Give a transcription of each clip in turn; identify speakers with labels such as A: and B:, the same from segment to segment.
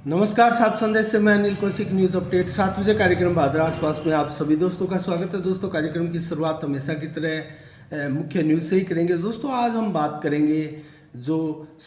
A: नमस्कार, सात संदेश से मैं अनिल कौशिक। न्यूज अपडेट 7 बजे कार्यक्रम भादरा आसपास में आप सभी दोस्तों का स्वागत है। दोस्तों, कार्यक्रम की शुरुआत हमेशा की तरह मुख्य न्यूज से ही करेंगे। दोस्तों, आज हम बात करेंगे जो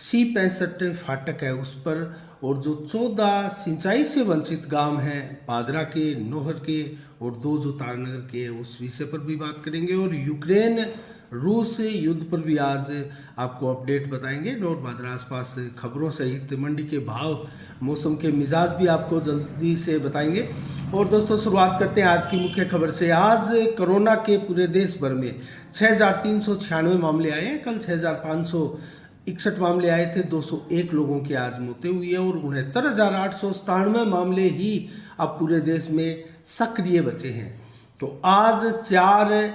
A: C65 फाटक है उस पर, और जो 14 सिंचाई से वंचित गांव हैं भादरा के, नोहर के और 2 जो तारनगर के, उस विषय पर भी बात करेंगे। और यूक्रेन रूस युद्ध पर भी आज आपको अपडेट बताएंगे। और भादरा आसपास खबरों सहित मंडी के भाव, मौसम के मिजाज भी आपको जल्दी से बताएंगे। और दोस्तों, शुरुआत करते हैं आज की मुख्य खबर से। आज कोरोना के पूरे देश भर में 6,396 मामले आए हैं। कल 6,561 मामले आए थे। 201 लोगों की आज मौतें हुई है और 69,897 मामले ही अब पूरे देश में सक्रिय बचे हैं। तो आज 4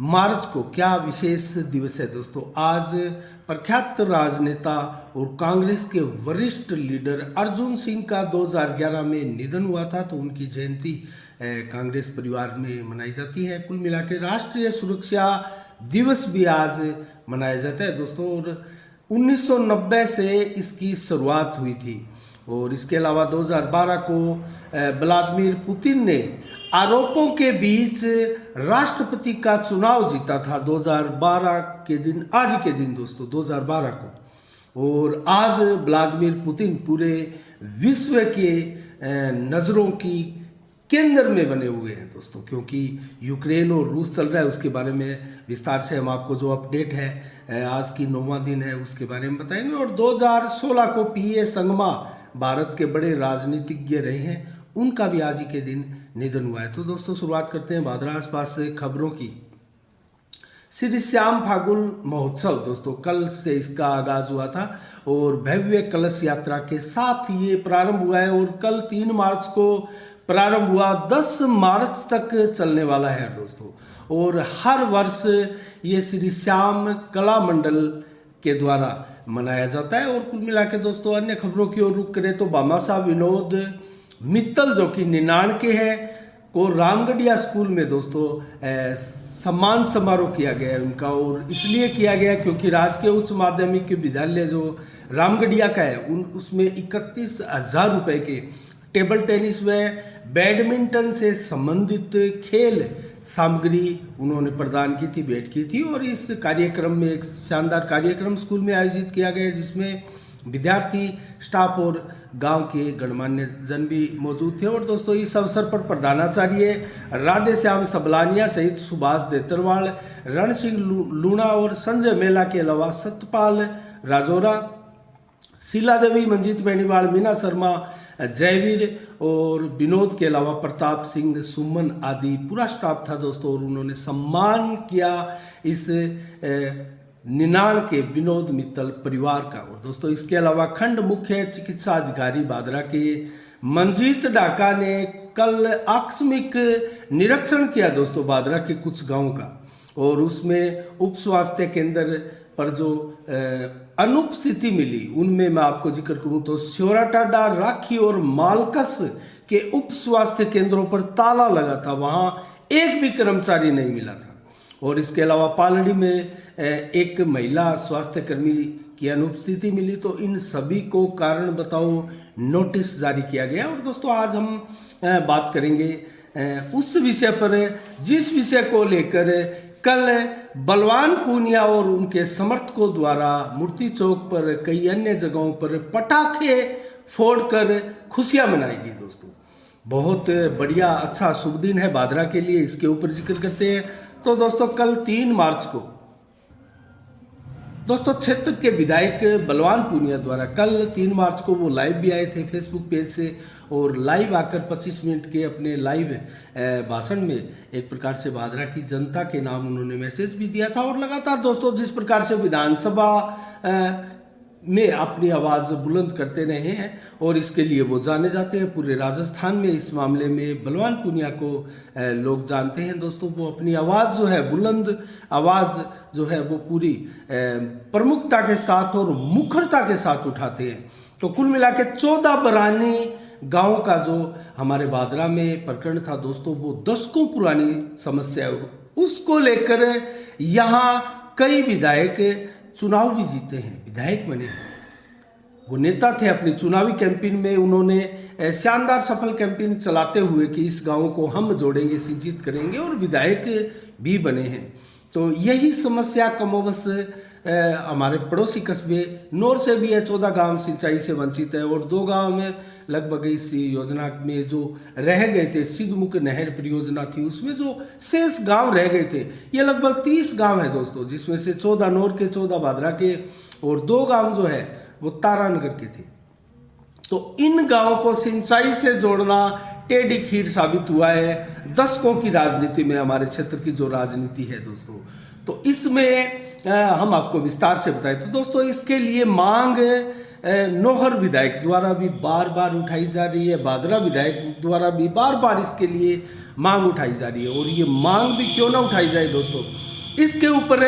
A: मार्च को क्या विशेष दिवस है दोस्तों? आज प्रख्यात राजनेता और कांग्रेस के वरिष्ठ लीडर अर्जुन सिंह का 2011 में निधन हुआ था, तो उनकी जयंती कांग्रेस परिवार में मनाई जाती है। कुल मिला के राष्ट्रीय सुरक्षा दिवस भी आज मनाया जाता है दोस्तों। और 1990 से इसकी शुरुआत हुई थी। और इसके अलावा 2012 को व्लादिमीर पुतिन ने आरोपों के बीच राष्ट्रपति का चुनाव जीता था 2012 के दिन, आज के दिन दोस्तों 2012 को। और आज व्लादिमीर पुतिन पूरे विश्व के नज़रों की केंद्र में बने हुए हैं दोस्तों, क्योंकि यूक्रेन और रूस चल रहा है। उसके बारे में विस्तार से हम आपको जो अपडेट है, आज की 9वां दिन है, उसके बारे में बताएंगे। और 2016 को P.A. संगमा भारत के बड़े राजनीतिज्ञ रहे हैं, उनका भी आज ही के दिन निधन हुआ है। तो दोस्तों, शुरुआत करते हैं भादरा आसपास से खबरों की। श्री श्याम फागुन महोत्सव दोस्तों, कल से इसका आगाज हुआ था और भव्य कलश यात्रा के साथ ये प्रारंभ हुआ है। और कल 3 मार्च को प्रारंभ हुआ, 10 मार्च तक चलने वाला है दोस्तों। और हर वर्ष ये श्री श्याम कला मंडल के द्वारा मनाया जाता है। और कुल मिला के दोस्तों, अन्य खबरों की ओर रुख करें तो भामाशाह विनोद मित्तल जो कि 99 है, को रामगढ़िया स्कूल में दोस्तों सम्मान समारोह किया गया है उनका। और इसलिए किया गया क्योंकि राजकीय उच्च माध्यमिक विद्यालय जो रामगढ़िया का है, उसमें 31,000 रुपये के टेबल टेनिस व बैडमिंटन से संबंधित खेल सामग्री उन्होंने प्रदान की थी, भेंट की थी। और इस कार्यक्रम में एक शानदार कार्यक्रम स्कूल में आयोजित किया गया, जिसमें विद्यार्थी, स्टाफ और गांव के गणमान्य जन भी मौजूद थे। और दोस्तों, इस अवसर पर प्रधानाचार्य राधे श्याम सबलानिया सहित सुभाष देतरवाल, रण सिंह लूणा और संजय मेला के अलावा सतपाल राजौरा, शीला देवी, मंजीत बेनीवाल, मीना शर्मा, जयवीर और विनोद के अलावा प्रताप सिंह, सुमन आदि पूरा स्टाफ था दोस्तों। और उन्होंने सम्मान किया इस 99 के विनोद मित्तल परिवार का। और दोस्तों, इसके अलावा खंड मुख्य चिकित्सा अधिकारी भादरा के मंजीत डाका ने कल आकस्मिक निरीक्षण किया दोस्तों भादरा के कुछ गांवों का। और उसमें उप स्वास्थ्य केंद्र पर जो अनुपस्थिति मिली, उनमें मैं आपको जिक्र करूं तो श्योराटाडा, राखी और मालकस के उप स्वास्थ्य केंद्रों पर ताला लगा था, वहां एक भी कर्मचारी नहीं मिला था। और इसके अलावा पालड़ी में एक महिला स्वास्थ्य कर्मी की अनुपस्थिति मिली। तो इन सभी को कारण बताओ नोटिस जारी किया गया। और दोस्तों, आज हम बात करेंगे उस विषय पर जिस विषय को लेकर कल बलवान पूनिया और उनके समर्थकों द्वारा मूर्ति चौक पर, कई अन्य जगहों पर पटाखे फोड़कर खुशियां मनाई गई दोस्तों। बहुत बढ़िया, अच्छा शुभ दिन है भादरा के लिए, इसके ऊपर जिक्र करते हैं। तो दोस्तों, कल 3 मार्च को दोस्तों क्षेत्र के विधायक बलवान पूनिया द्वारा कल 3 मार्च को वो लाइव भी आए थे फेसबुक पेज से। और लाइव आकर 25 मिनट के अपने लाइव भाषण में एक प्रकार से भादरा की जनता के नाम उन्होंने मैसेज भी दिया था। और लगातार दोस्तों, जिस प्रकार से विधानसभा में अपनी आवाज़ बुलंद करते रहे हैं और इसके लिए वो जाने जाते हैं पूरे राजस्थान में। इस मामले में बलवान पूनिया को लोग जानते हैं दोस्तों। वो अपनी आवाज़ जो है, बुलंद आवाज़ जो है, वो पूरी प्रमुखता के साथ और मुखरता के साथ उठाते हैं। तो कुल मिला के 14 बरानी गांव का जो हमारे भादरा में प्रकरण था दोस्तों, वो दशकों पुरानी समस्या है। उसको लेकर यहाँ कई विधायक चुनाव भी जीते हैं, विधायक बने हैं। वो नेता थे। अपनी चुनावी कैंपेन में उन्होंने शानदार सफल कैंपेन चलाते हुए कि इस गांव को हम जोड़ेंगे, सिंचित करेंगे और विधायक भी बने हैं। तो यही समस्या कमोबश हमारे पड़ोसी कस्बे नौर से भी है। 14 गांव सिंचाई से वंचित है और 2 गांव में लगभग इस योजना में जो रह गए थे, सिद्धमुख नहर परियोजना थी उसमें जो शेष गांव रह गए थे, ये लगभग 30 गांव है दोस्तों, जिसमें से 14 नौर के, 14 भादरा के और 2 गांव जो है वो तारानगर के थे। तो इन गांवों को सिंचाई से जोड़ना टेढ़ी खीर साबित हुआ है दशकों की राजनीति में, हमारे क्षेत्र की जो राजनीति है दोस्तों। तो इसमें हम आपको विस्तार से बताएं तो दोस्तों इसके लिए मांग नौहर विधायक द्वारा भी बार बार उठाई जा रही है, भादरा विधायक द्वारा भी बार बार इसके लिए मांग उठाई जा रही है। और ये मांग भी क्यों ना उठाई जाए दोस्तों, इसके ऊपर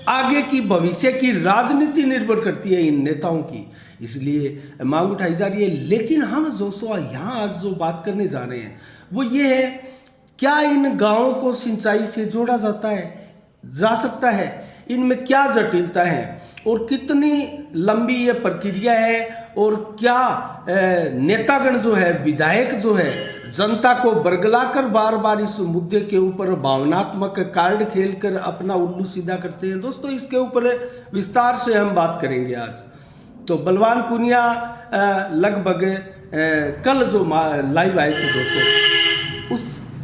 A: आगे की भविष्य की राजनीति निर्भर करती है इन नेताओं की, इसलिए मांग उठाई जा रही है। लेकिन हम दोस्तों यहाँ आज जो बात करने जा रहे हैं वो ये है, क्या इन गांवों को सिंचाई से जोड़ा जा सकता है, इनमें क्या जटिलता है और कितनी लंबी ये प्रक्रिया है, और क्या नेतागण जो है, विधायक जो है, जनता को बरगलाकर बार बार इस मुद्दे के ऊपर भावनात्मक कार्ड खेलकर अपना उल्लू सीधा करते हैं। दोस्तों इसके ऊपर विस्तार से हम बात करेंगे आज। तो बलवान पूनिया लगभग कल जो लाइव आए थे दोस्तों,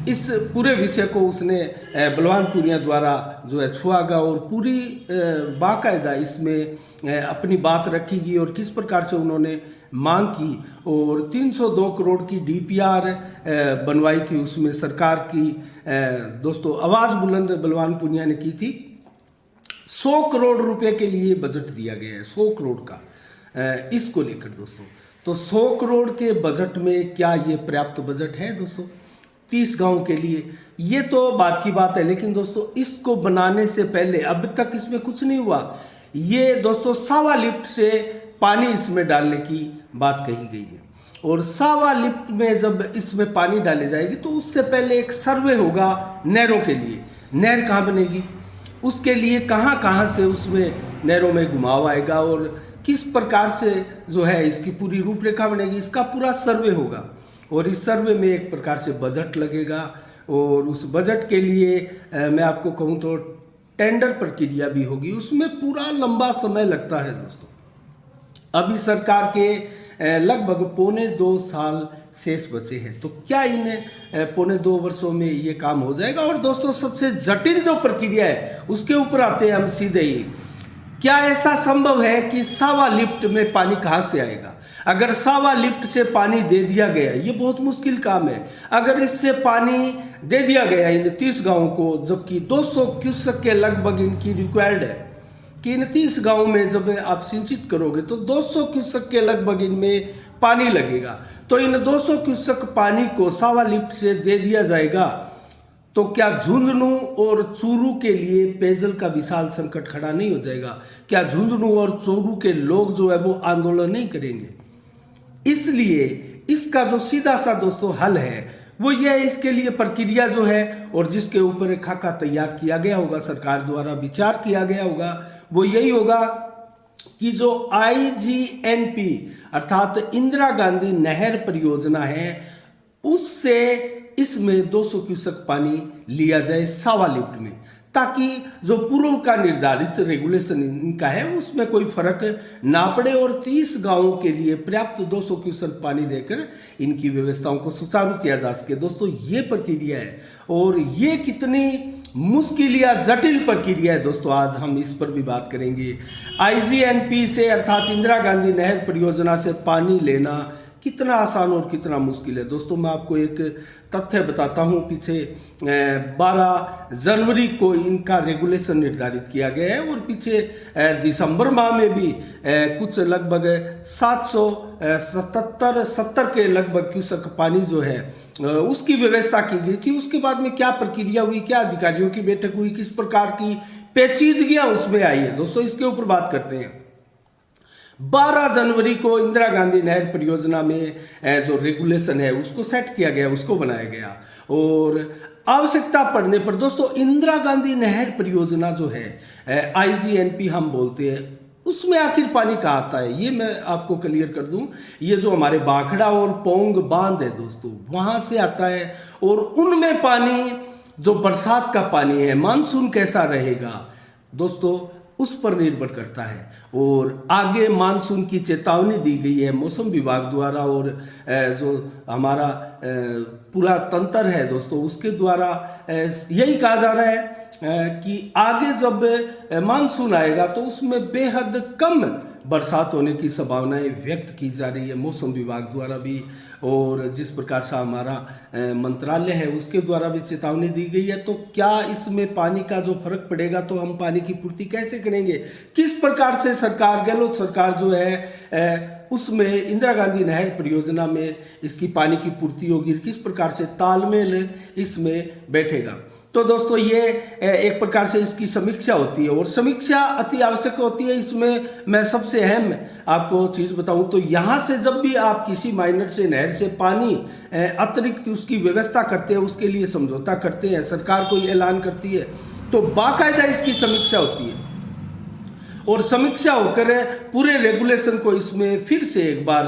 A: इस पूरे विषय को उसने बलवान पूनिया द्वारा जो है छुआगा और पूरी बाकायदा इसमें अपनी बात रखी गई और किस प्रकार से उन्होंने मांग की। और 302 करोड़ की डीपीआर बनवाई थी, उसमें सरकार की दोस्तों आवाज़ बुलंद बलवान पूनिया ने की थी। 100 करोड़ रुपए के लिए बजट दिया गया है, 100 करोड़ का इसको लेकर दोस्तों। तो 100 करोड़ के बजट में क्या ये पर्याप्त बजट है दोस्तों 30 गांव के लिए? ये तो बात की बात है, लेकिन दोस्तों इसको बनाने से पहले अब तक इसमें कुछ नहीं हुआ। ये दोस्तों सावा लिफ्ट से पानी इसमें डालने की बात कही गई है, और सावा लिफ्ट में जब इसमें पानी डाले जाएगी तो उससे पहले एक सर्वे होगा नहरों के लिए। नहर कहाँ बनेगी, उसके लिए कहाँ कहाँ से उसमें नहरों में घुमाव आएगा और किस प्रकार से जो है इसकी पूरी रूपरेखा बनेगी, इसका पूरा सर्वे होगा। और इस सर्वे में एक प्रकार से बजट लगेगा, और उस बजट के लिए मैं आपको कहूँ तो टेंडर प्रक्रिया भी होगी, उसमें पूरा लंबा समय लगता है दोस्तों। अभी सरकार के लगभग 1.25 साल शेष बचे हैं, तो क्या इन 1.25 वर्षों में ये काम हो जाएगा? और दोस्तों सबसे जटिल जो प्रक्रिया है उसके ऊपर आते हैं हम सीधे ही। क्या ऐसा संभव है कि सावा लिफ्ट में पानी कहाँ से आएगा? अगर सावा लिफ्ट से पानी दे दिया गया, ये बहुत मुश्किल काम है। अगर इससे पानी दे दिया गया इन 30 गांवों को, जबकि 200 क्यूसेक के लगभग इनकी रिक्वायर्ड है कि इन 30 गांवों में जब आप सिंचित करोगे तो 200 क्यूसेक के लगभग इनमें पानी लगेगा। तो इन 200 क्यूसेक पानी को सावा लिफ्ट से दे दिया जाएगा, तो क्या झुंझुनू और चूरू के लिए पेयजल का विशाल संकट खड़ा नहीं हो जाएगा? क्या झुंझुनू और चूरू के लोग जो है वो आंदोलन नहीं करेंगे? इसलिए इसका जो सीधा सा दोस्तों हल है वो ये है, इसके लिए प्रक्रिया जो है और जिसके ऊपर एक खाका तैयार किया गया होगा, सरकार द्वारा विचार किया गया होगा, वो यही होगा कि जो IGNP अर्थात इंदिरा गांधी नहर परियोजना है, उससे इसमें 200 क्यूसेक पानी लिया जाए सावा लिफ्ट में, ताकि जो पूर्व का निर्धारित रेगुलेशन इनका है उसमें कोई फर्क ना पड़े और 30 गांवों के लिए पर्याप्त 200 क्यूसेक पानी देकर इनकी व्यवस्थाओं को सुचारू किया जा सके। दोस्तों ये प्रक्रिया है, और ये कितनी मुश्किल या जटिल प्रक्रिया है दोस्तों, आज हम इस पर भी बात करेंगे। IGNP से अर्थात इंदिरा गांधी नहर परियोजना से पानी लेना कितना आसान और कितना मुश्किल है दोस्तों। मैं आपको एक तथ्य बताता हूँ, पीछे 12 जनवरी को इनका रेगुलेशन निर्धारित किया गया है, और पीछे दिसंबर माह में भी कुछ लगभग 770 के लगभग क्यूसेक पानी जो है उसकी व्यवस्था की गई थी। उसके बाद में क्या प्रक्रिया हुई, क्या अधिकारियों की बैठक हुई, किस प्रकार की पेचीदगियां उसमें आई है दोस्तों, इसके ऊपर बात करते हैं। 12 जनवरी को इंदिरा गांधी नहर परियोजना में जो रेगुलेशन है उसको सेट किया गया, उसको बनाया गया, और आवश्यकता पड़ने पर दोस्तों इंदिरा गांधी नहर परियोजना जो है IGNP हम बोलते हैं, उसमें आखिर पानी कहाँ आता है, ये मैं आपको क्लियर कर दूं। ये जो हमारे भाखड़ा और पोंग बांध है दोस्तों, वहां से आता है। और उनमें पानी, जो बरसात का पानी है, मानसून कैसा रहेगा दोस्तों, उस पर निर्भर करता है। और आगे मानसून की चेतावनी दी गई है मौसम विभाग द्वारा, और जो हमारा पूरा तंत्र है दोस्तों, उसके द्वारा यही कहा जा रहा है कि आगे जब मानसून आएगा तो उसमें बेहद कम बरसात होने की संभावनाएं व्यक्त की जा रही है मौसम विभाग द्वारा भी। और जिस प्रकार से हमारा मंत्रालय है उसके द्वारा भी चेतावनी दी गई है। तो क्या इसमें पानी का जो फर्क पड़ेगा, तो हम पानी की पूर्ति कैसे करेंगे, किस प्रकार से सरकार, गहलोत सरकार जो है उसमें इंदिरा गांधी नहर परियोजना में इसकी पानी की पूर्ति होगी, किस प्रकार से तालमेल इसमें बैठेगा। तो दोस्तों ये एक प्रकार से इसकी समीक्षा होती है, और समीक्षा अति आवश्यक होती है। इसमें मैं सबसे अहम आपको चीज़ बताऊं तो यहाँ से जब भी आप किसी माइनर से, नहर से पानी अतिरिक्त उसकी व्यवस्था करते हैं, उसके लिए समझौता करते हैं, सरकार कोई ऐलान करती है, तो बाकायदा इसकी समीक्षा होती है। और समीक्षा होकर पूरे रेगुलेशन को इसमें फिर से एक बार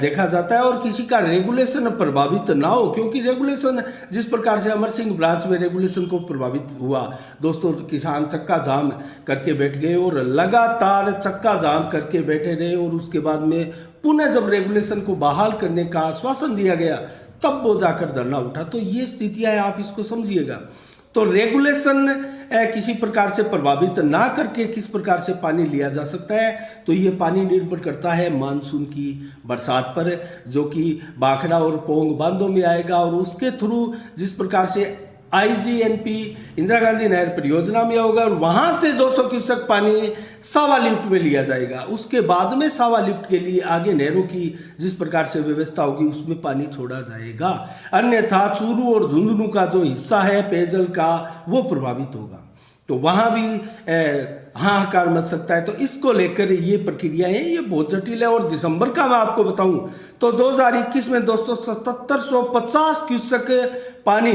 A: देखा जाता है, और किसी का रेगुलेशन प्रभावित ना हो। क्योंकि रेगुलेशन जिस प्रकार से अमर सिंह ब्रांच में रेगुलेशन को प्रभावित हुआ दोस्तों, किसान चक्का जाम करके बैठ गए और लगातार चक्का जाम करके बैठे रहे, और उसके बाद में पुनः जब रेगुलेशन को बहाल करने का आश्वासन दिया गया तब वो जाकर धरना उठा। तो ये स्थितियां हैं, आप इसको समझिएगा। तो रेगुलेशन किसी प्रकार से प्रभावित ना करके किस प्रकार से पानी लिया जा सकता है, तो ये पानी निर्भर करता है मानसून की बरसात पर, जो कि भाखड़ा और पोंग बांधों में आएगा। और उसके थ्रू जिस प्रकार से IGNP इंदिरा गांधी नहर परियोजना में होगा, और वहां से 200 क्यूसेक पानी सावा लिफ्ट में लिया जाएगा। उसके बाद में सावा लिफ्ट के लिए आगे नहरों की जिस प्रकार से व्यवस्था होगी उसमें पानी छोड़ा जाएगा। अन्यथा चूरू और झुंझुनू का जो हिस्सा है पेयजल का, वो प्रभावित होगा, तो वहां भी हाहाकार मच सकता है। तो इसको लेकर ये प्रक्रिया है, ये बहुत जटिल है। और दिसंबर का मैं आपको बताऊं तो 2021 में दोस्तों 7750 क्यूसेक पानी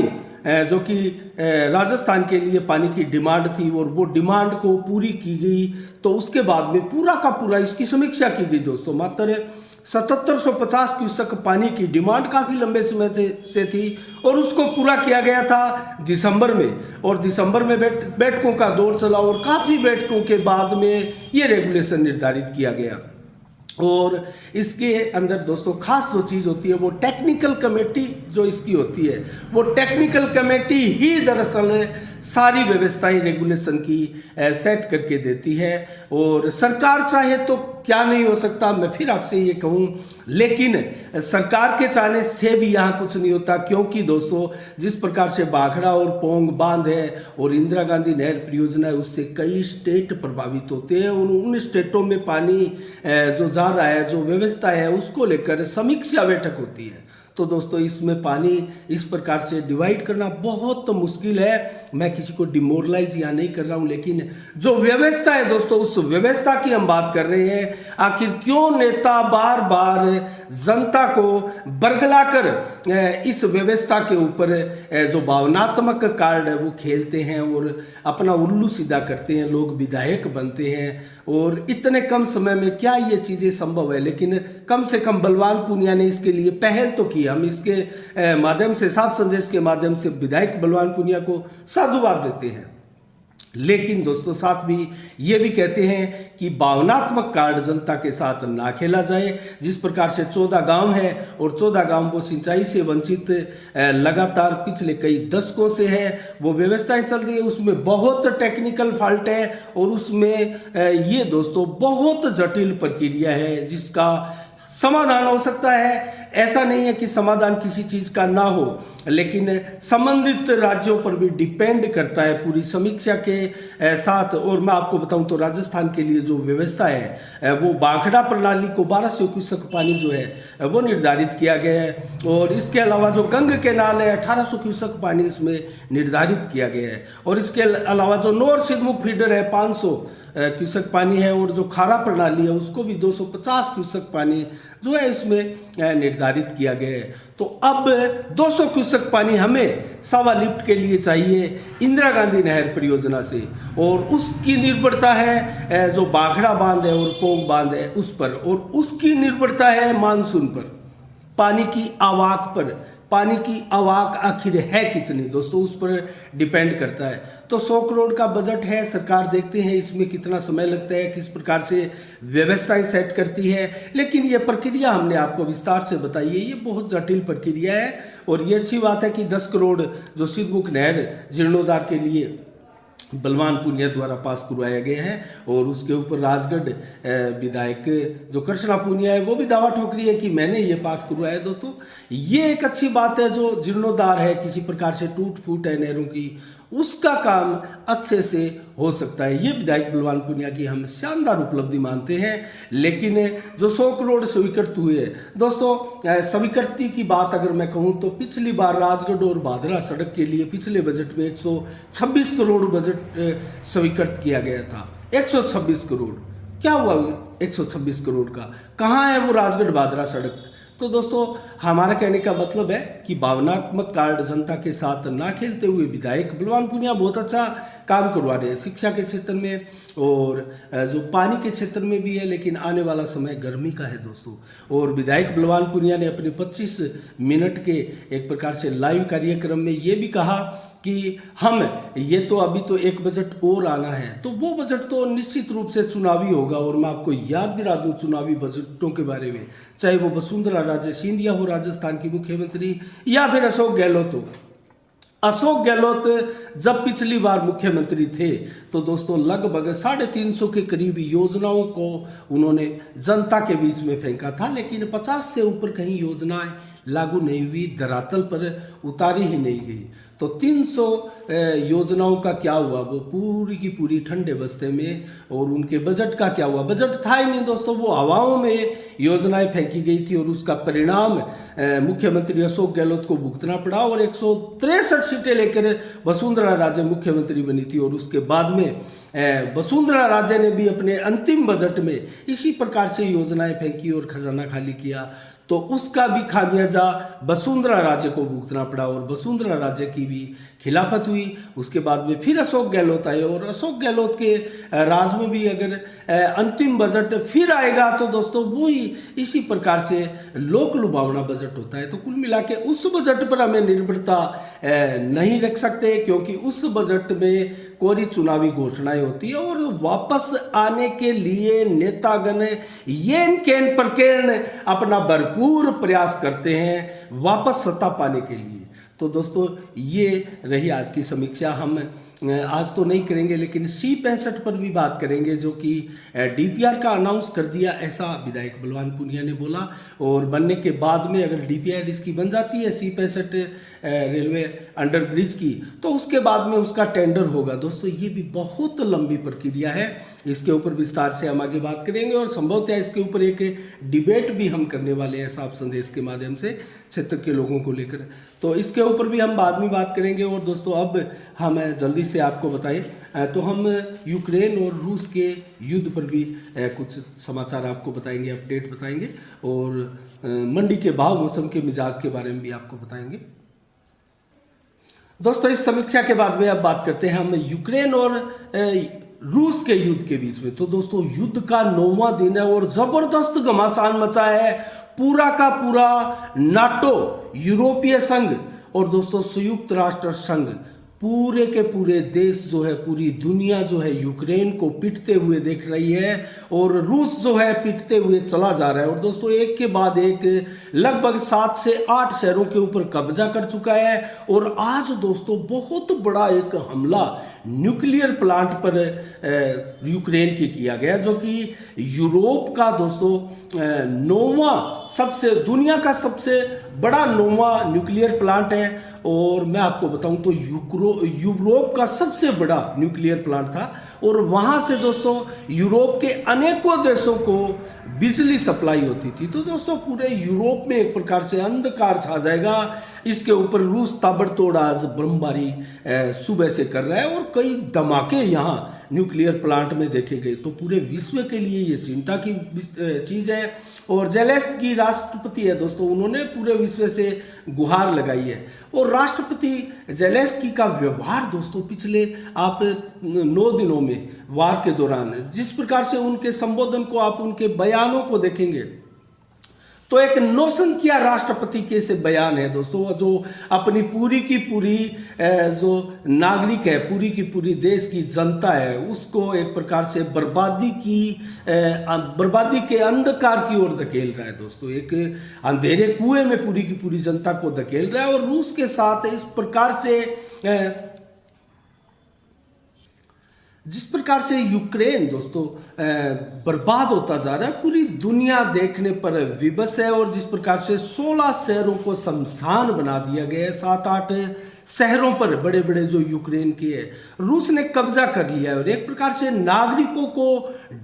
A: जो कि राजस्थान के लिए पानी की डिमांड थी, और वो डिमांड को पूरी की गई। तो उसके बाद में पूरा का पूरा इसकी समीक्षा की गई दोस्तों। मात्र 7750 क्यूसेक पानी की डिमांड काफ़ी लंबे समय से थी, और उसको पूरा किया गया था दिसंबर में। और दिसंबर में बैठकों का दौर चला, और काफ़ी बैठकों के बाद में ये रेगुलेशन निर्धारित किया गया। और इसके अंदर दोस्तों खास जो चीज़ होती है, वो टेक्निकल कमेटी जो इसकी होती है, वो टेक्निकल कमेटी ही दरअसल सारी व्यवस्थाएं रेगुलेशन की सेट करके देती है। और सरकार चाहे तो क्या नहीं हो सकता, मैं फिर आपसे ये कहूँ, लेकिन सरकार के चाहने से भी यहाँ कुछ नहीं होता। क्योंकि दोस्तों जिस प्रकार से भाखड़ा और पोंग बांध है और इंदिरा गांधी नहर परियोजना है, उससे कई स्टेट प्रभावित होते हैं, और उन स्टेटों में पानी जो जा रहा है, जो व्यवस्था है, उसको लेकर समीक्षा बैठक होती है। तो दोस्तों इसमें पानी इस प्रकार से डिवाइड करना बहुत मुश्किल है। मैं किसी को डिमोरलाइज यहाँ नहीं कर रहा हूँ, लेकिन जो व्यवस्था है दोस्तों, उस व्यवस्था की हम बात कर रहे हैं। आखिर क्यों नेता बार बार जनता को बरगलाकर इस व्यवस्था के ऊपर जो भावनात्मक कार्ड है वो खेलते हैं और अपना उल्लू सीधा करते हैं, लोग विधायक बनते हैं। और इतने कम समय में क्या ये चीज़ें संभव है, लेकिन कम से कम बलवान पूनिया ने इसके लिए पहल तो की। हम इसके माध्यम से, साफ संदेश के माध्यम से विधायक बलवान पूनिया को साधुवाद देते हैं। लेकिन दोस्तों साथ भी ये भी कहते हैं कि भावनात्मक कार्ड जनता के साथ ना खेला जाए। जिस प्रकार से 14 गांव है और 14 गांव वो सिंचाई से वंचित लगातार पिछले कई दशकों से है, वो व्यवस्थाएं चल रही है, उसमें बहुत टेक्निकल फॉल्ट है, और उसमें ये दोस्तों बहुत जटिल प्रक्रिया है जिसका समाधान हो सकता है। ऐसा नहीं है कि समाधान किसी चीज का ना हो, लेकिन संबंधित राज्यों पर भी डिपेंड करता है पूरी समीक्षा के साथ। और मैं आपको बताऊं तो राजस्थान के लिए जो व्यवस्था है वो भाखड़ा प्रणाली को 1200 क्यूसेक पानी जो है वो निर्धारित किया गया है, और इसके अलावा जो गंग केनाल है 1800 क्यूसेक पानी इसमें निर्धारित किया गया है, और इसके अलावा जो नॉर्थ सिरमुख फीडर है 500 क्यूसेक पानी है, और जो खारा प्रणाली है उसको भी 250 क्यूसेक पानी जो है इसमें निर्धारित निर्धारित किया गया है। तो अब 200 क्यूसेक पानी हमें सवा लिफ्ट के लिए चाहिए इंदिरा गांधी नहर परियोजना से, और उसकी निर्भरता है जो बाखड़ा बांध है और पोंग बांध है उस पर, और उसकी निर्भरता है मानसून पर, पानी की आवाक पर। पानी की आवाक आखिर है कितनी दोस्तों, उस पर डिपेंड करता है। तो 100 करोड़ का बजट है, सरकार देखते हैं इसमें कितना समय लगता है, किस प्रकार से व्यवस्थाएं सेट करती है। लेकिन ये प्रक्रिया हमने आपको विस्तार से बताई है, ये बहुत जटिल प्रक्रिया है। और ये अच्छी बात है कि 10 करोड़ जो सिद्धमुख नहर जीर्णोद्धार के लिए बलवान पुनिया द्वारा पास करवाया गया है, और उसके ऊपर राजगढ़ विधायक जो कृष्णा पुनिया है वो भी दावा ठोक रही है कि मैंने ये पास करवाया है। दोस्तों ये एक अच्छी बात है, जो जीर्णोद्धार है, किसी प्रकार से टूट फूट है नहरों की, उसका काम अच्छे से हो सकता है। ये विधायक बलवान पुनिया की हम शानदार उपलब्धि मानते हैं। लेकिन जो 100 करोड़ स्वीकृत हुए दोस्तों, स्वीकृति की बात अगर मैं कहूँ तो पिछली बार राजगढ़ और भादरा सड़क के लिए पिछले बजट में 126 करोड़ बजट स्वीकृत किया गया था। 126 करोड़ क्या हुआ 126 करोड़ का, कहाँ है वो राजगढ़ भादरा सड़क। तो दोस्तों हमारा कहने का मतलब है कि भावनात्मक कार्ड जनता के साथ ना खेलते हुए विधायक बलवान पुनिया बहुत अच्छा काम करवा रहे हैं शिक्षा के क्षेत्र में, और जो पानी के क्षेत्र में भी है। लेकिन आने वाला समय गर्मी का है दोस्तों, और विधायक बलवान पुनिया ने अपने 25 मिनट के एक प्रकार से लाइव कार्यक्रम में ये भी कहा कि हम ये तो अभी तो एक बजट और आना है, तो वो बजट तो निश्चित रूप से चुनावी होगा। और मैं आपको याद दिला दूं चुनावी बजटों के बारे में, चाहे वो वसुंधरा राजे सिंधिया हो राजस्थान की मुख्यमंत्री, या फिर अशोक गहलोत हो। अशोक गहलोत जब पिछली बार मुख्यमंत्री थे तो दोस्तों लगभग 350 के करीब योजनाओं को उन्होंने जनता के बीच में फेंका था, लेकिन 50 से ऊपर कहीं योजनाएं लागू नहीं हुई, धरातल पर उतारी ही नहीं गई। तो 300 योजनाओं का क्या हुआ, वो पूरी की पूरी ठंडे बस्ते में। और उनके बजट का क्या हुआ, बजट था ही नहीं दोस्तों, वो हवाओं में योजनाएं फेंकी गई थी, और उसका परिणाम मुख्यमंत्री अशोक गहलोत को भुगतना पड़ा। और 163 सीटें लेकर वसुंधरा राजे मुख्यमंत्री बनी थी, और उसके बाद में वसुंधरा राजे ने भी अपने अंतिम बजट में इसी प्रकार से योजनाएं फेंकी और खजाना खाली किया। तो उसका भी खामियाजा वसुंधरा राजे को भुगतना पड़ा, और वसुंधरा राजे की भी खिलाफत हुई। उसके बाद में फिर अशोक गहलोत आए, और अशोक गहलोत के राज में भी अगर अंतिम बजट फिर आएगा तो दोस्तों वो ही इसी प्रकार से लोक लुभावना बजट होता है। तो कुल मिला के उस बजट पर हमें निर्भरता नहीं रख सकते, क्योंकि उस बजट में कोरी चुनावी घोषणाएं होती है, और वापस आने के लिए नेतागण येन केन प्रकेन अपना भरपूर प्रयास करते हैं वापस सत्ता पाने के लिए। तो दोस्तों ये रही आज की समीक्षा। हम आज तो नहीं करेंगे, लेकिन C65 पर भी बात करेंगे, जो कि DPR का अनाउंस कर दिया, ऐसा विधायक बलवान पुनिया ने बोला। और बनने के बाद में अगर DPR इसकी बन जाती है C65 रेलवे अंडर ब्रिज की, तो उसके बाद में उसका टेंडर होगा। दोस्तों ये भी बहुत लंबी प्रक्रिया है, इसके ऊपर विस्तार से हम आगे बात करेंगे, और संभवतः इसके ऊपर एक डिबेट भी हम करने वाले हैं साफ संदेश के माध्यम से क्षेत्र के लोगों को लेकर। तो इसके ऊपर भी हम बाद में बात करेंगे। और दोस्तों अब हम जल्दी से आपको बताएं तो हम यूक्रेन और रूस के युद्ध पर भी कुछ समाचार आपको बताएंगे, अपडेट बताएंगे, और मंडी के भाव, मौसम के मिजाज के बारे में भी आपको बताएंगे। दोस्तों इस समीक्षा के बाद में अब बात करते हैं हम यूक्रेन और रूस के युद्ध के बीच में। तो दोस्तों युद्ध का 9वां दिन है, और जबरदस्त घमासान मचा है पूरा का पूरा नाटो, यूरोपीय संघ और दोस्तों संयुक्त राष्ट्र संघ, पूरे के पूरे देश जो है, पूरी दुनिया जो है यूक्रेन को पिटते हुए देख रही है, और रूस जो है पिटते हुए चला जा रहा है। और दोस्तों एक के बाद एक लगभग 7 से 8 शहरों के ऊपर कब्जा कर चुका है। और आज दोस्तों बहुत बड़ा एक हमला न्यूक्लियर प्लांट पर यूक्रेन की किया गया, जो कि यूरोप का दोस्तों 9वां सबसे, दुनिया का सबसे बड़ा 9वां न्यूक्लियर प्लांट है। और मैं आपको बताऊं तो यूरोप का सबसे बड़ा न्यूक्लियर प्लांट था, और वहां से दोस्तों यूरोप के अनेकों देशों को बिजली सप्लाई होती थी। तो दोस्तों पूरे यूरोप में एक प्रकार से अंधकार छा जाएगा इसके ऊपर रूस ताबड़तोड़ आज बमबारी सुबह से कर रहा है और कई धमाके यहाँ न्यूक्लियर प्लांट में देखे गए। तो पूरे विश्व के लिए ये चिंता की चीज़ है। और जेलेंस्की राष्ट्रपति है दोस्तों, उन्होंने पूरे विश्व से गुहार लगाई है। और राष्ट्रपति जेलेंस्की का व्यवहार दोस्तों पिछले आप 9 दिनों में वार के दौरान जिस प्रकार से उनके संबोधन को आप उनके बयानों को देखेंगे तो एक नौसंख्या राष्ट्रपति के से बयान है दोस्तों, जो अपनी पूरी की पूरी जो नागरिक है, पूरी की पूरी देश की जनता है, उसको एक प्रकार से बर्बादी के अंधकार की ओर धकेल रहा है दोस्तों। एक अंधेरे कुएं में पूरी की पूरी जनता को धकेल रहा है। और रूस के साथ इस प्रकार से जिस प्रकार से यूक्रेन दोस्तों बर्बाद होता जा रहा है, पूरी दुनिया देखने पर विवश है। और जिस प्रकार से 16 शहरों को शमशान बना दिया गया है, 7-8 शहरों पर बड़े बड़े जो यूक्रेन के है रूस ने कब्जा कर लिया है। और एक प्रकार से नागरिकों को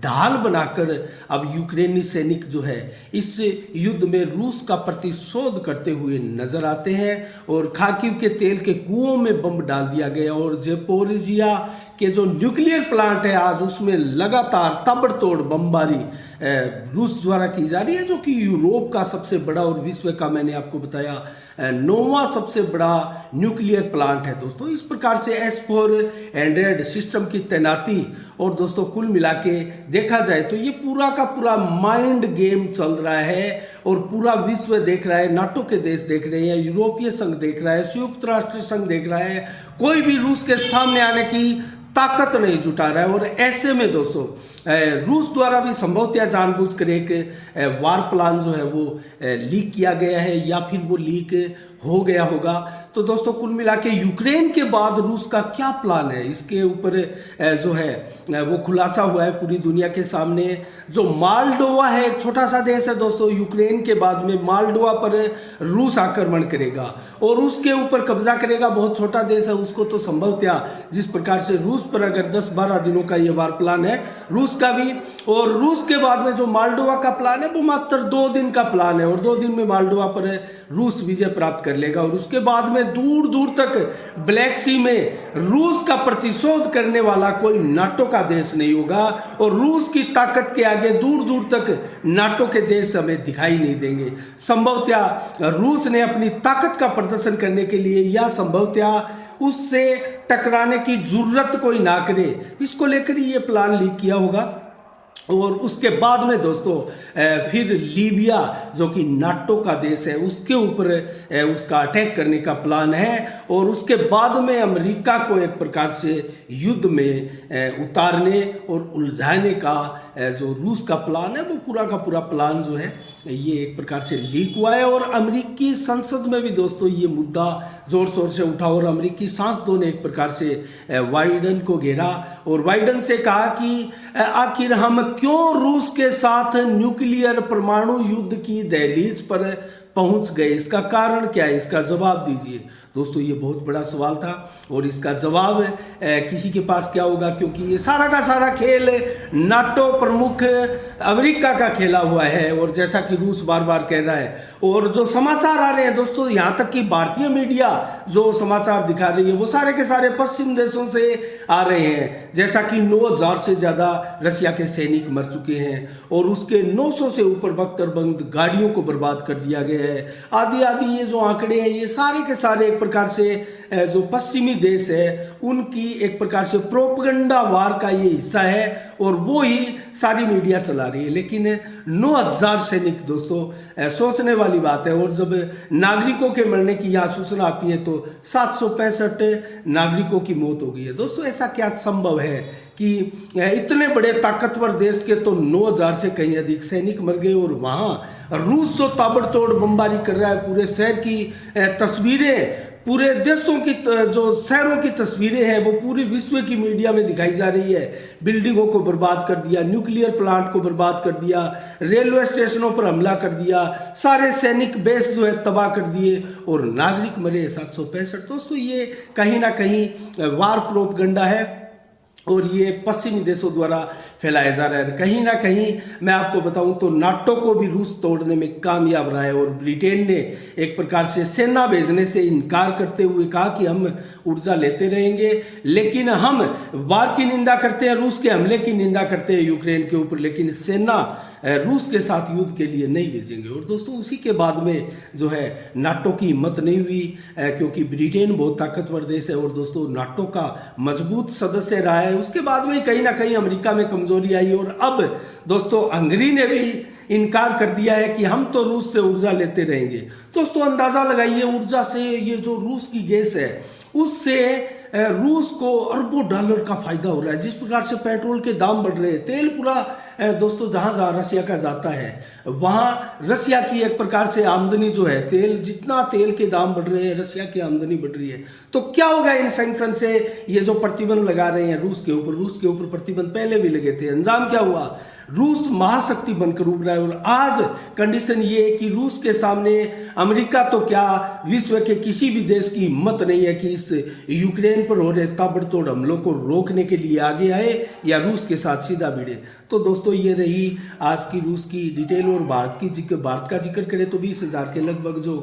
A: ढाल बनाकर अब यूक्रेनी सैनिक जो है इस युद्ध में रूस का प्रतिशोध करते हुए नजर आते हैं। और खार्किव के तेल के कुओं में बम डाल दिया गया। और जेपोरिजिया के जो न्यूक्लियर प्लांट है आज उसमें लगातार ताबड़तोड़ बमबारी रूस द्वारा की जा रही है, जो कि यूरोप का सबसे बड़ा और विश्व का मैंने आपको बताया 9वां सबसे बड़ा न्यूक्लियर प्लांट है दोस्तों। इस प्रकार से S-400 सिस्टम की तैनाती और दोस्तों कुल मिला के देखा जाए तो ये पूरा का पूरा माइंड गेम चल रहा है। और पूरा विश्व देख रहा है, नाटो के देश देख रहे हैं, यूरोपीय संघ देख रहा है, संयुक्त राष्ट्र संघ देख रहा है, कोई भी रूस के सामने आने की ताकत नहीं जुटा रहा है। और ऐसे में दोस्तों रूस द्वारा भी संभवतः जानबूझकर एक वार प्लान जो है वो लीक किया गया है या फिर वो लीक हो गया होगा। तो दोस्तों कुल मिला के यूक्रेन के बाद रूस का क्या प्लान है इसके ऊपर जो है वो खुलासा हुआ है पूरी दुनिया के सामने। जो मालडोवा है, एक छोटा सा देश है दोस्तों, यूक्रेन के बाद में मालडोवा पर रूस आक्रमण करेगा और उसके ऊपर कब्जा करेगा। बहुत छोटा देश है, उसको तो संभवतः जिस प्रकार से रूस पर अगर 10-12 दिनों का ये वार प्लान है रूस का भी, और रूस के बाद में जो मालडोवा का प्लान है वो मात्र 2 दिन का प्लान है। और 2 दिन में मालडोवा पर रूस विजय प्राप्त कर लेगा। और उसके बाद में दूर दूर तक ब्लैक सी में रूस का प्रतिशोध करने वाला कोई नाटो का देश नहीं होगा। और रूस की ताकत के आगे दूर दूर तक नाटो के देश हमें दिखाई नहीं देंगे। संभवतः रूस ने अपनी ताकत का प्रदर्शन करने के लिए या संभवतः उससे टकराने की जरूरत कोई ना करे, इसको लेकर ही ये प्लान लीक किया होगा। और उसके बाद में दोस्तों फिर लीबिया जो कि नाटो का देश है उसके ऊपर उसका अटैक करने का प्लान है। और उसके बाद में अमेरिका को एक प्रकार से युद्ध में उतारने और उलझाने का जो रूस का प्लान है वो पूरा का पूरा प्लान जो है ये एक प्रकार से लीक हुआ है। और अमेरिकी संसद में भी दोस्तों ये मुद्दा जोर शोर से उठा और अमेरिकी सांसदों ने एक प्रकार से बाइडन को घेरा और बाइडन से कहा कि आखिर हम क्यों रूस के साथ न्यूक्लियर परमाणु युद्ध की दहलीज पर पहुंच गए, इसका कारण क्या है, इसका जवाब दीजिए। दोस्तों ये बहुत बड़ा सवाल था और इसका जवाब किसी के पास क्या होगा, क्योंकि ये सारा का सारा खेल नाटो प्रमुख अमेरिका का खेला हुआ है। और जैसा कि रूस बार बार कह रहा है और जो समाचार आ रहे हैं दोस्तों, यहाँ तक कि भारतीय मीडिया जो समाचार दिखा रही है वो सारे के सारे पश्चिम देशों से आ रहे हैं। जैसा कि 9,000 से ज़्यादा रशिया के सैनिक मर चुके हैं और उसके 900 से ऊपर बख्तरबंद गाड़ियों को बर्बाद कर दिया गया है। आदि आदि ये जो आंकड़े हैं ये सारे के सारे एक प्रकार से जो पश्चिमी देश है उनकी एक प्रकार से प्रोपगंडा वार का ये हिस्सा है और वो ही सारी मीडिया चला रही है। लेकिन 9,000 सैनिक दोस्तों सोचने वाली बात है। और जब नागरिकों के मरने की यहाँ सूचना आती है तो 765 नागरिकों की मौत हो गई है। दोस्तों ऐसा क्या संभव है कि इतने बड़े ताकतवर देश के तो 9,000 से कहीं अधिक सैनिक मर गए और वहाँ रूस तो ताबड़तोड़ बमबारी कर रहा है। पूरे शहर की तस्वीरें, पूरे देशों की जो शहरों की तस्वीरें हैं वो पूरी विश्व की मीडिया में दिखाई जा रही है। बिल्डिंगों को बर्बाद कर दिया, न्यूक्लियर प्लांट को बर्बाद कर दिया, रेलवे स्टेशनों पर हमला कर दिया, सारे सैनिक बेस जो है तबाह कर दिए और नागरिक मरे 765। दोस्तों ये कहीं ना कहीं वार प्रोपगंडा है और ये पश्चिमी देशों द्वारा फैलाया जा रहा है। कहीं ना कहीं मैं आपको बताऊं तो नाटो को भी रूस तोड़ने में कामयाब रहा है, और ब्रिटेन ने एक प्रकार से सेना भेजने से इनकार करते हुए कहा कि हम ऊर्जा लेते रहेंगे, लेकिन हम वार की निंदा करते हैं, रूस के हमले की निंदा करते हैं यूक्रेन के ऊपर, लेकिन सेना रूस के साथ युद्ध के लिए नहीं भेजेंगे। और दोस्तों उसी के बाद में जो है नाटो की हिम्मत नहीं हुई, क्योंकि ब्रिटेन बहुत ताकतवर देश है और दोस्तों नाटो का मजबूत सदस्य रहा है। उसके बाद में कहीं ना कहीं अमेरिका में कमजोरी आई, और अब दोस्तों हंगरी ने भी इनकार कर दिया है कि हम तो रूस से ऊर्जा लेते रहेंगे। दोस्तों अंदाजा लगाइए, ऊर्जा से ये जो रूस की गैस है उससे रूस को अरबों डॉलर का फायदा हो रहा है। जिस प्रकार से पेट्रोल के दाम बढ़ रहे हैं, तेल पूरा दोस्तों जहां जहां रसिया का जाता है वहां रसिया की एक प्रकार से आमदनी जो है, तेल जितना तेल के दाम बढ़ रहे हैं रसिया की आमदनी बढ़ रही है। तो क्या होगा इन सैंक्शन से? ये जो प्रतिबंध लगा रहे हैं रूस के ऊपर प्रतिबंध पहले भी लगे थे, अंजाम क्या हुआ? रूस महाशक्ति बनकर उभर रहा है। और आज कंडीशन ये है कि रूस के सामने अमेरिका तो क्या, विश्व के किसी भी देश की हिम्मत नहीं है कि इस यूक्रेन पर हो रहे ताबड़तोड़ हमलों को रोकने के लिए आगे आए या रूस के साथ सीधा भिड़े। तो दोस्तों ये रही आज की रूस की डिटेल। और भारत का जिक्र करें तो 20,000 के लगभग जो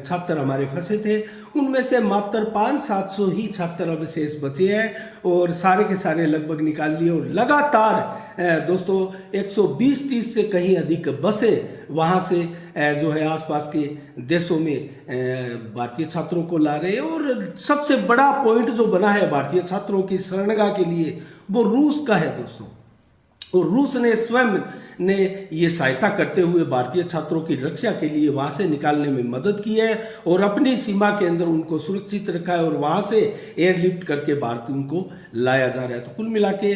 A: छात्र हमारे फंसे थे, उनमें से मात्र 500-700 ही छात्र अब शेष बचे हैं, और सारे के सारे लगभग निकाल लिए। और लगातार दोस्तों 120-130 से कहीं अधिक बसें वहाँ से जो है आसपास के देशों में भारतीय छात्रों को ला रहे हैं। और सबसे बड़ा पॉइंट जो बना है भारतीय छात्रों की शरणगाह के लिए वो रूस का है दोस्तों। और रूस ने स्वयं ने ये सहायता करते हुए भारतीय छात्रों की रक्षा के लिए वहाँ से निकालने में मदद की है, और अपनी सीमा के अंदर उनको सुरक्षित रखा है, और वहाँ से एयरलिफ्ट करके भारत उनको लाया जा रहा है। तो कुल मिला के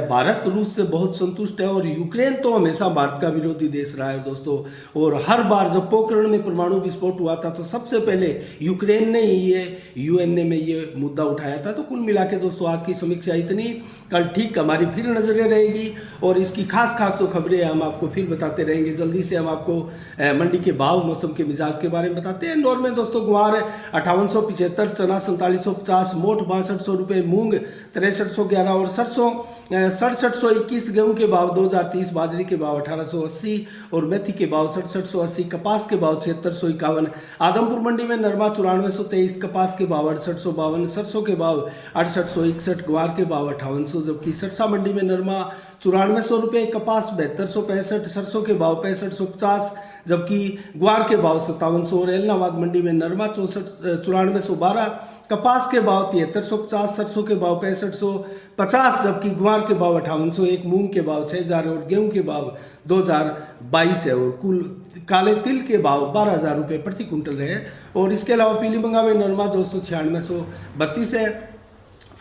A: भारत रूस से बहुत संतुष्ट है, और यूक्रेन तो हमेशा भारत का विरोधी देश रहा है दोस्तों। और हर बार जब पोखरण में परमाणु विस्फोट हुआ था तो सबसे पहले यूक्रेन ने ये UN में ये मुद्दा उठाया था। तो कुल मिला के दोस्तों आज की समीक्षा इतनी। कल ठीक हमारी फिर नजरें रहेगी, और इसकी खास जो खबरें हम आपको फिर बताते रहेंगे। जल्दी से हम आपको मंडी के भाव, मौसम के मिजाज के बारे में बताते हैं। इंदौर में दोस्तों गुआर 5875, चना 4750, मोठ 6200 रुपये, मूंग 6311 और सरसों 6721, गेहूं के भाव 2030, बाजरी के भाव 1880 और मेथी के भाव 6780, कपास के भाव 7651। आदमपुर मंडी में नरमा 9423, कपास के भाव 6852, सरसों के भाव 6861, ग्वार के भाव 5800, जबकि सरसा मंडी में नरमा 9400 रुपये, कपास 7265, सरसों के भाव 6550, जबकि ग्वार के भाव 5700। और एलनाबाद मंडी में नरमा 9412, कपास के भाव 7350, सरसों के भाव 6550, जबकि ग्वार के भाव 5801, मूंग के भाव 6000 और गेहूं के भाव 2022 है। और कुल काले तिल के भाव 12,000 रुपये प्रति कुंटल रहे। और इसके अलावा पीलीबंगा में नरमा 29632 है,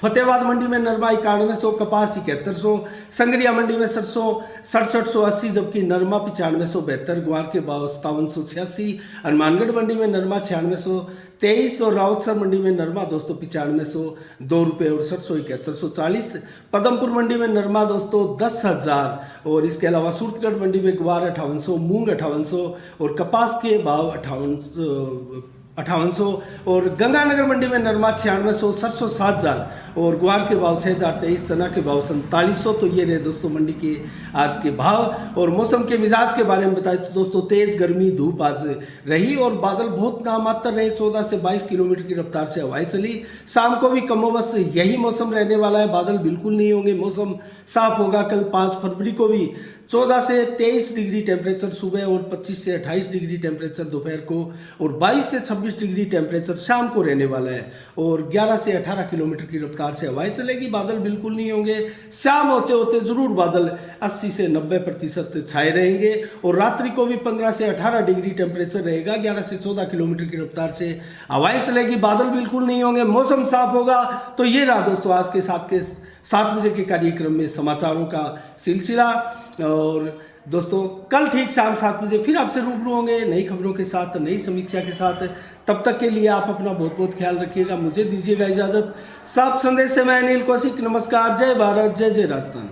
A: फतेहाबाद मंडी में नरमा 9100, कपास 7100, संगरिया मंडी में सरसों 6780, जबकि नरमा 9572, ग्वार के भाव 5786, हनुमानगढ़ मंडी में नरमा 9623 और राउतसर मंडी में नरमा दोस्तों 9502 रुपये और सरसों 7140। पदमपुर मंडी में नरमा दोस्तों 10,000। और इसके अलावा सूरतगढ़ मंडी में ग्वार 5800, मूंग 5800 और कपास के भाव 5800 और गंगानगर मंडी में नरमा 9600, सरसों 7000 और ग्वार के भाव 6023, चना के भाव 4700। तो ये रहे दोस्तों मंडी के आज के भाव। और मौसम के मिजाज के बारे में बताएं तो दोस्तों तेज गर्मी धूप आज रही और बादल बहुत नामात्र रहे। 14 से 22 किलोमीटर की रफ्तार से हवाएं चली। शाम को भी कमोबश यही मौसम रहने वाला है, बादल बिल्कुल नहीं होंगे, मौसम साफ होगा। कल 5 फरवरी को भी 14 से 23 डिग्री टेम्परेचर सुबह और 25 से 28 डिग्री टेम्परेचर दोपहर को और 22 से 26 डिग्री टेम्परेचर शाम को रहने वाला है। और 11 से 18 किलोमीटर की रफ्तार से हवाएं चलेगी, बादल बिल्कुल नहीं होंगे। शाम होते होते जरूर बादल 80 से 90% छाए रहेंगे और रात्रि को भी 15 से 18 डिग्री टेम्परेचर रहेगा। 11 से 14 किलोमीटर की रफ्तार से हवाएं चलेगी, बादल बिल्कुल नहीं होंगे, मौसम साफ होगा। तो ये रहा दोस्तों आज के 7 बजे के कार्यक्रम में समाचारों का सिलसिला। और दोस्तों कल ठीक शाम 7 बजे फिर आपसे रूबरू होंगे नई खबरों के साथ, नई समीक्षा के साथ। तब तक के लिए आप अपना बहुत बहुत ख्याल रखिएगा। मुझे दीजिएगा इजाजत। साफ संदेश से मैं अनिल कौशिक, नमस्कार, जय भारत, जय जय राजस्थान।